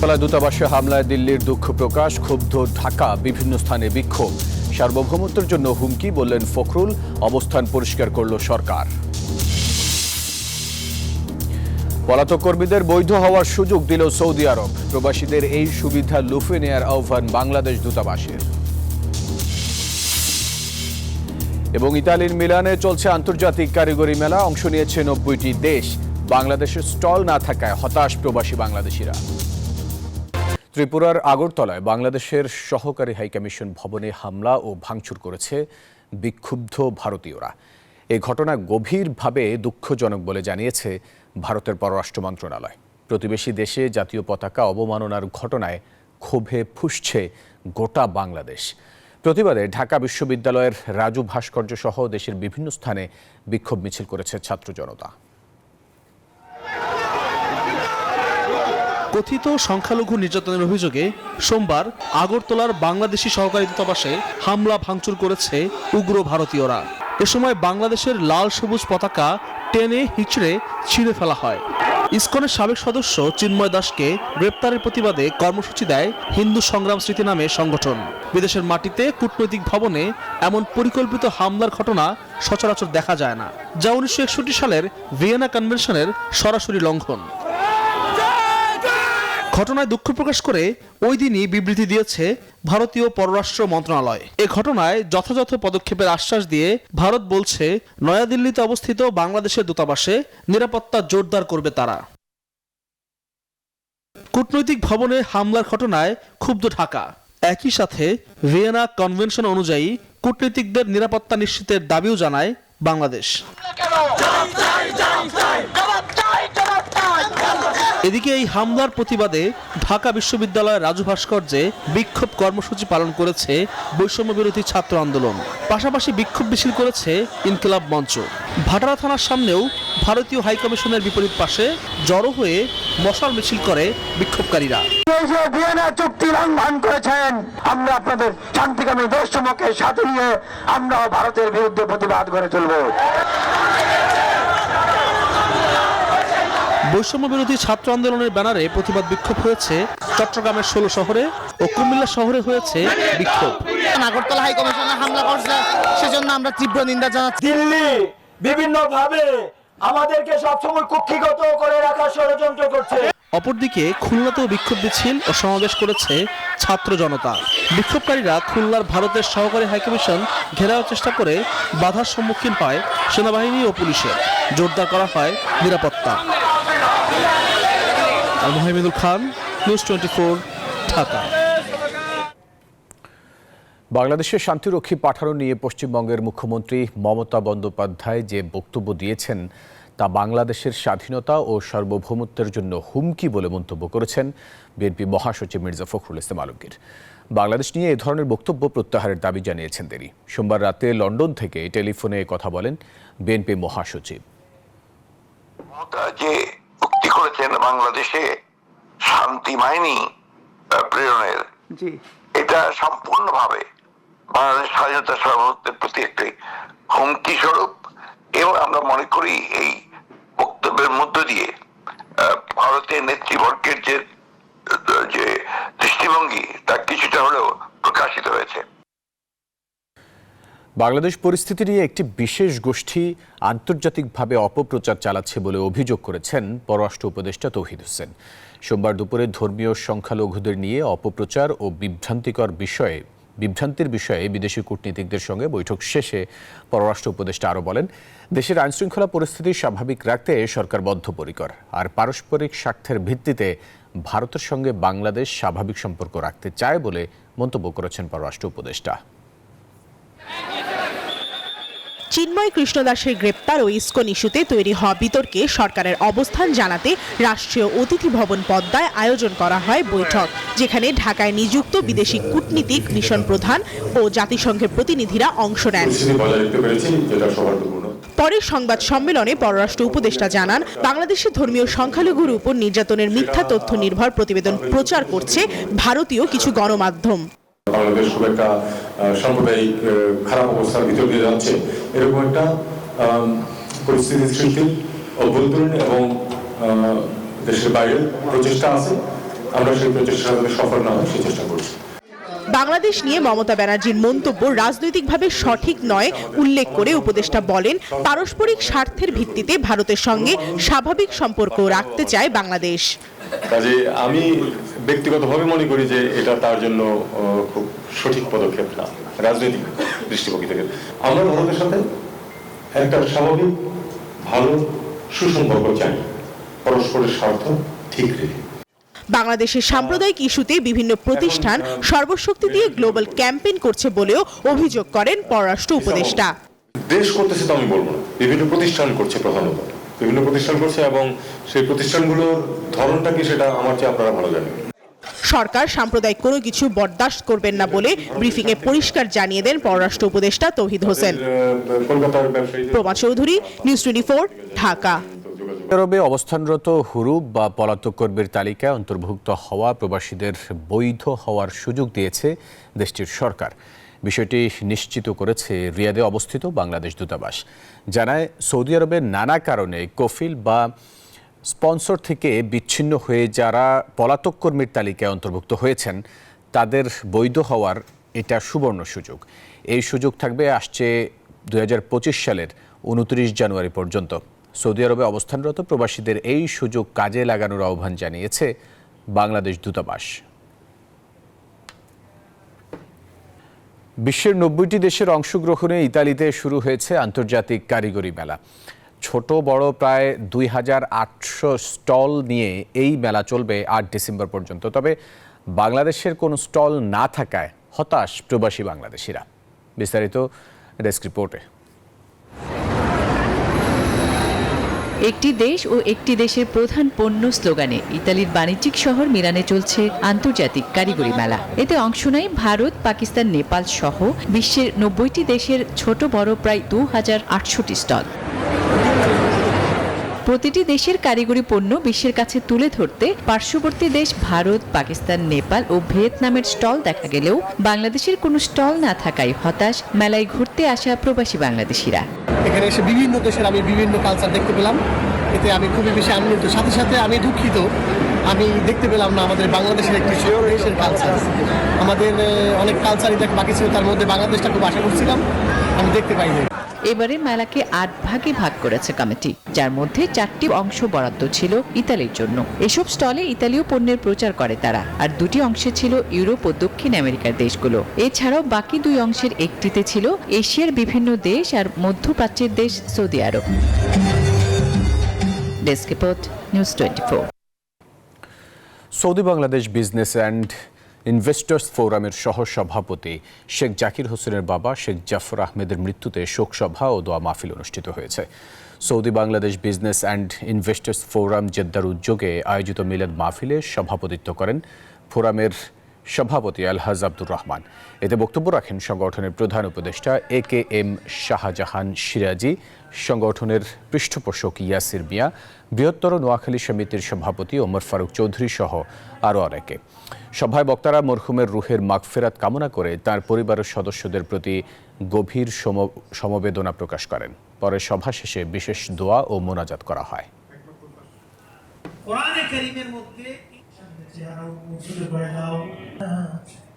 দূতাবাসে হামলায় দিল্লির দুঃখ প্রকাশ, ক্ষুব্ধ ঢাকা, বিভিন্ন স্থানে বিক্ষোভ। সার্বভৌমত্বের জন্য হুমকি বললেন ফখরুল, অবস্থান পরিষ্কার করল সরকার। পলাতক কর্মীদের বৈধ হওয়ার সুযোগ দিল সৌদি আরব, প্রবাসীদের এই সুবিধা লুফে নেয়ার আহ্বান বাংলাদেশ দূতাবাসের। এবং ইতালির মিলানে চলছে আন্তর্জাতিক কারিগরি মেলা, অংশ নিয়েছে 90টি দেশ। বাংলাদেশের স্টল না থাকায় হতাশ প্রবাসী বাংলাদেশিরা। ত্রিপুরার আগরতলায় বাংলাদেশের সহকারী হাইকমিশন ভবনে হামলা ও ভাঙচুর করেছে বিক্ষুব্ধ ভারতীয়রা। এই ঘটনা গভীরভাবে দুঃখজনক বলে জানিয়েছে ভারতের পররাষ্ট্র মন্ত্রণালয়। প্রতিবেশী দেশে জাতীয় পতাকা অবমাননার ঘটনায় ক্ষোভে ফুঁসছে গোটা বাংলাদেশ। প্রতিবাদে ঢাকা বিশ্ববিদ্যালয়ের রাজু ভাস্কর্য সহ দেশের বিভিন্ন স্থানে বিক্ষোভ মিছিল করেছে ছাত্র জনতা। কথিত সংখ্যালঘু নির্যাতনের অভিযোগে সোমবার আগরতলার বাংলাদেশি সহকারী দূতাবাসে হামলা ভাঙচুর করেছে উগ্র ভারতীয়রা। এ সময় বাংলাদেশের লাল সবুজ পতাকা টেনে হিঁচড়ে ছিঁড়ে ফেলা হয়। ইসকনের সাবেক সদস্য চিন্ময় দাসকে গ্রেপ্তারের প্রতিবাদে কর্মসূচি দেয় হিন্দু সংগ্রাম স্মৃতি নামে সংগঠন। বিদেশের মাটিতে কূটনৈতিক ভবনে এমন পরিকল্পিত হামলার ঘটনা সচরাচর দেখা যায় না, যা 1961 সালের ভিয়েনা কনভেনশনের সরাসরি লঙ্ঘন। ঘটনায় দুঃখ প্রকাশ করে ওই দিনই বিবৃতি দিয়েছে ভারতীয় পররাষ্ট্র মন্ত্রণালয়। এ ঘটনায় যথাযথ পদক্ষেপের আশ্বাস দিয়ে ভারত বলছে, নয়াদিল্লিতে অবস্থিত বাংলাদেশের দূতাবাসে নিরাপত্তা জোরদার করবে তারা। কূটনৈতিক ভবনে হামলার ঘটনায় ক্ষুব্ধ ঢাকা। একই সাথে ভিয়েনা কনভেনশন অনুযায়ী কূটনীতিকদের নিরাপত্তা নিশ্চিতের দাবিও জানায় বাংলাদেশ। এদিকে এই হামলার প্রতিবাদে ঢাকা বিশ্ববিদ্যালয়ের রাজু ভাস্কর্যে বিক্ষোভ কর্মসূচি পালন করেছে বৈষম্য বিরোধী ছাত্র আন্দোলন। পাশাপাশি বিক্ষোভ মিছিল করেছে ইনকিলাব মঞ্চ। ভাটারা থানার সামনেও ভারতীয় হাইকমিশনের বিপরীত পাশে জড়ো হয়ে মশাল মিছিল করে বিক্ষোভকারীরা। ভিয়েনা চুক্তি লঙ্ঘন করেছেন, আমরা আপনাদের শান্তিকামী দেশসমূহকে সাথে নিয়ে আমরা ভারতের বিরুদ্ধে প্রতিবাদ গড়ে তুলব। বৈষম্য বিরোধী ছাত্র আন্দোলনের ব্যানারে প্রতিবাদ বিক্ষোভ হয়েছে চট্টগ্রামের 16 শহরে ও কুমিল্লা শহরে হয়েছে বিক্ষোভ। আগরতলা হাই কমিশনে হামলা করছে, সেজন্য আমরা তীব্র নিন্দা জানাচ্ছি। দিল্লি বিভিন্নভাবে আমাদেরকে সবসময় কুক্ষিগত করে রাখার ষড়যন্ত্র করছে। অপরদিকে খুলনাতেও বিক্ষোভ মিছিল ও সমাবেশ করেছে ছাত্র জনতা। বিক্ষোভকারীরা খুলনার ভারতের সহকারী হাইকমিশন ঘেরাওয়ার চেষ্টা করে বাধার সম্মুখীন হয় সেনাবাহিনী ও পুলিশের। জোরদার করা হয় নিরাপত্তা। মোহাম্মদুল খান, নিউজ 24, ঢাকা। বাংলাদেশের শান্তিরক্ষী পাঠানো নিয়ে পশ্চিমবঙ্গের মুখ্যমন্ত্রী মমতা বন্দ্যোপাধ্যায় যে বক্তব্য দিয়েছেন তা বাংলাদেশের স্বাধীনতা ও সার্বভৌমত্বের জন্য হুমকি বলে মন্তব্য করেছেন বিএনপি মহাসচিব মির্জা ফখরুল ইসলাম আলমগীর। বাংলাদেশ নিয়ে এ ধরনের বক্তব্য প্রত্যাহারের দাবি জানিয়েছেন তিনি। সোমবার রাতে লন্ডন থেকে টেলিফোনে কথা বলেন বিএনপি মহাসচিব। যে চুক্তি করেছেন বাংলাদেশে শান্তি বাহিনী প্রেরণের, এটা সম্পূর্ণভাবে বাংলাদেশ স্বাধীনতা সার্বভৌমত্বের প্রতি একটি হুমকি স্বরূপ। এবং আমরা মনে করি এই বক্তব্যের মধ্য দিয়ে ভারতের নেতৃবর্গের যে দৃষ্টিভঙ্গি তা কিছুটা হলেও প্রকাশিত হয়েছে। বাংলাদেশ পরিস্থিতি নিয়ে একটি বিশেষ গোষ্ঠী আন্তর্জাতিকভাবে অপপ্রচার চালাচ্ছে বলে অভিযোগ করেছেন পররাষ্ট্র উপদেষ্টা তৌহিদ হোসেন। সোমবার দুপুরে ধর্মীয় সংখ্যালঘুদের নিয়ে অপপ্রচার ও বিভ্রান্তির বিষয়ে বিদেশি কূটনীতিকদের সঙ্গে বৈঠক শেষে পররাষ্ট্র উপদেষ্টা আরও বলেন, দেশের আইনশৃঙ্খলা পরিস্থিতি স্বাভাবিক রাখতে সরকার বদ্ধপরিকর, আর পারস্পরিক স্বার্থের ভিত্তিতে ভারতের সঙ্গে বাংলাদেশ স্বাভাবিক সম্পর্ক রাখতে চায় বলে মন্তব্য করেছেন পররাষ্ট্র উপদেষ্টা। চিন্ময় কৃষ্ণ দাসের গ্রেপ্তার ও ইসকন ইস্যুতে তৈরি হওয়া বিতর্কে সরকারের অবস্থান জানাতে রাষ্ট্রীয় অতিথি ভবন পদ্মায় আয়োজন করা হয় বৈঠক, যেখানে ঢাকায় নিযুক্ত বিদেশি কূটনীতিক, মিশন প্রধান ও জাতিসংঘের প্রতিনিধিরা অংশ নেন। পরে সংবাদ সম্মেলনে পররাষ্ট্র উপদেষ্টা জানান, বাংলাদেশের ধর্মীয় সংখ্যালঘুর উপর নির্যাতনের মিথ্যা তথ্য নির্ভর প্রতিবেদন প্রচার করছে ভারতীয় কিছু গণমাধ্যম। বাংলাদেশ খুব একটা সাম্প্রদায়িক খারাপ অবস্থার ভিতর দিয়ে যাচ্ছে, এরকম একটা পরিস্থিতি সৃষ্টির অভ্যন্তরীণ এবং দেশের বাইরের প্রচেষ্টা আছে। আমরা সেই প্রচেষ্টা যাতে সফল না হয় সেই চেষ্টা করছি। বাংলাদেশ নিয়ে মমতা ব্যানার্জির মন্তব্য রাজনৈতিকভাবে সঠিক নয় উল্লেখ করে উপদেষ্টা বলেন, পারস্পরিক স্বার্থের ভিত্তিতে ভারতের সঙ্গে স্বাভাবিক সম্পর্ক রাখতে চায় বাংলাদেশ। কাজে আমি ব্যক্তিগতভাবে মনে করি যে এটা তার জন্য খুব সঠিক পদক্ষেপ না রাজনৈতিক দৃষ্টিভঙ্গি থেকে। আমরা ভারতের সাথে একটা স্বাভাবিক ভালো সুসম্পর্ক চাই, পরস্পরের স্বার্থ ঠিক রেখে। বাংলাদেশের সাম্প্রদায়িক ইস্যুতে বিভিন্ন প্রতিষ্ঠান সর্বশক্তি দিয়ে গ্লোবাল ক্যাম্পেইন করছে বলেও অভিযোগ করেন পররাষ্ট্র উপদেষ্টা। দেশ করতেছে তো আমি বলবো না, বিভিন্ন প্রতিষ্ঠান করছে, প্রধানত বিভিন্ন প্রতিষ্ঠান করছে এবং সেই প্রতিষ্ঠানগুলোর ধরনটা কি সেটা আমার চেয়ে আপনারা ভালো জানেন। সরকার সাম্প্রদায়িক কোনো কিছু বরদাস্ত করবেন না বলে ব্রিফিংয়ে পরিষ্কার জানিয়ে দেন পররাষ্ট্র উপদেষ্টা তৌহিদ হোসেন। কলকাতার ব্যবসায়ী প্রমা চৌধুরী, নিউজ 24, ঢাকা। সৌদি আরবে অবস্থানরত হুরুব বা পলাতক কর্মীর তালিকায় অন্তর্ভুক্ত হওয়া প্রবাসীদের বৈধ হওয়ার সুযোগ দিয়েছে দেশটির সরকার। বিষয়টি নিশ্চিত করেছে রিয়াদে অবস্থিত বাংলাদেশ দূতাবাস। জানায়, সৌদি আরবের নানা কারণে কফিল বা স্পন্সর থেকে বিচ্ছিন্ন হয়ে যারা পলাতক কর্মীর তালিকায় অন্তর্ভুক্ত হয়েছেন তাদের বৈধ হওয়ার এটা সুবর্ণ সুযোগ। এই সুযোগ থাকবে আসছে 2025 সালের 29 জানুয়ারি পর্যন্ত। সৌদি আরবে অবস্থানরত প্রবাসীদের এই সুযোগ কাজে লাগানোর আহ্বান জানিয়েছে বাংলাদেশ দূতাবাস। বিশ্বের 90টি দেশের অংশগ্রহণে ইতালিতে শুরু হয়েছে আন্তর্জাতিক কারিগরি মেলা। ছোট বড় প্রায় 2800 স্টল নিয়ে এই মেলা চলবে 8 ডিসেম্বর পর্যন্ত। তবে বাংলাদেশের কোনো স্টল না থাকায় হতাশ প্রবাসী বাংলাদেশিরা। বিস্তারিত ডেস্ক রিপোর্টে। একটি দেশ ও একটি দেশের প্রধান পণ্য স্লোগানে ইতালির বাণিজ্যিক শহর মিলানে চলছে আন্তর্জাতিক কারিগরি মেলা। এতে অংশ নেয় ভারত, পাকিস্তান, নেপাল সহ বিশ্বের 90টি দেশের ছোট বড় প্রায় 2800টি স্টল। প্রতিটি দেশের কারিগরি পণ্য বিশ্বের কাছে তুলে ধরতে পার্শ্ববর্তী দেশ ভারত, পাকিস্তান, নেপাল ও ভিয়েতনামের স্টল দেখা গেলেও বাংলাদেশের কোনো স্টল না থাকায় হতাশ মেলায় ঘুরতে আসা প্রবাসী বাংলাদেশিরা। এখানে এসে বিভিন্ন দেশের আমি বিভিন্ন কালচার দেখতে পেলাম, এতে আমি খুবই বেশি আনন্দিত। সাথে সাথে আমি দুঃখিত আমি দেখতে পেলাম না আমাদের বাংলাদেশের একটি দেশের কালচার। আমাদের অনেক কালচারই দেখ বাকি ছিল, তার মধ্যে বাংলাদেশটা খুব আশা করছিলাম, আমি দেখতে পাইনি। এবারে মেলাকে 8 ভাগে ভাগ করেছে কমিটি, যার মধ্যে 4টি অংশ বরাদ্দ ছিল ইতালির জন্য। এসব স্টলে ইতালীয় পণ্যের প্রচার করে তারা, আর 2টি অংশে ছিল ইউরোপ ও দক্ষিণ আমেরিকার দেশগুলো। এছাড়াও বাকি 2 অংশের একটিতে ছিল এশিয়ার বিভিন্ন দেশ আর মধ্যপ্রাচ্যের দেশ Saudi Arab. Desk report, news 24। Saudi Bangladesh business and investors ফোরামের সহ-সভাপতি শেখ জাকির হোসেনের বাবা শেখ জাফর আহমেদের মৃত্যুতে শোকসভা ও দোয়া মাহফিল অনুষ্ঠিত হয়েছে। Saudi Bangladesh business and investors forum জেদ্দার উদ্যোগে আয়োজিত মিলাদ মাহফিলে সভাপতিত্ব করেন ফোরামের সভাপতি আলহাজ আব্দুর রহমান। এতে বক্তব্য রাখেন সংগঠনের প্রধান উপদেষ্টা AKM শাহজাহান সিরাজি, সংগঠনের পৃষ্ঠপোষক ইয়াসির মিয়া, বৃহত্তর নোয়াখালী সমিতির সভাপতি ওমর ফারুক চৌধুরী সহ আরও অনেকে। সভায় বক্তারা মরহুমের রুহের মাগফিরাত কামনা করে তার পরিবারের সদস্যদের প্রতি গভীর সমবেদনা প্রকাশ করেন। পরে সভা শেষে বিশেষ দোয়া ও মোনাজাত করা হয়।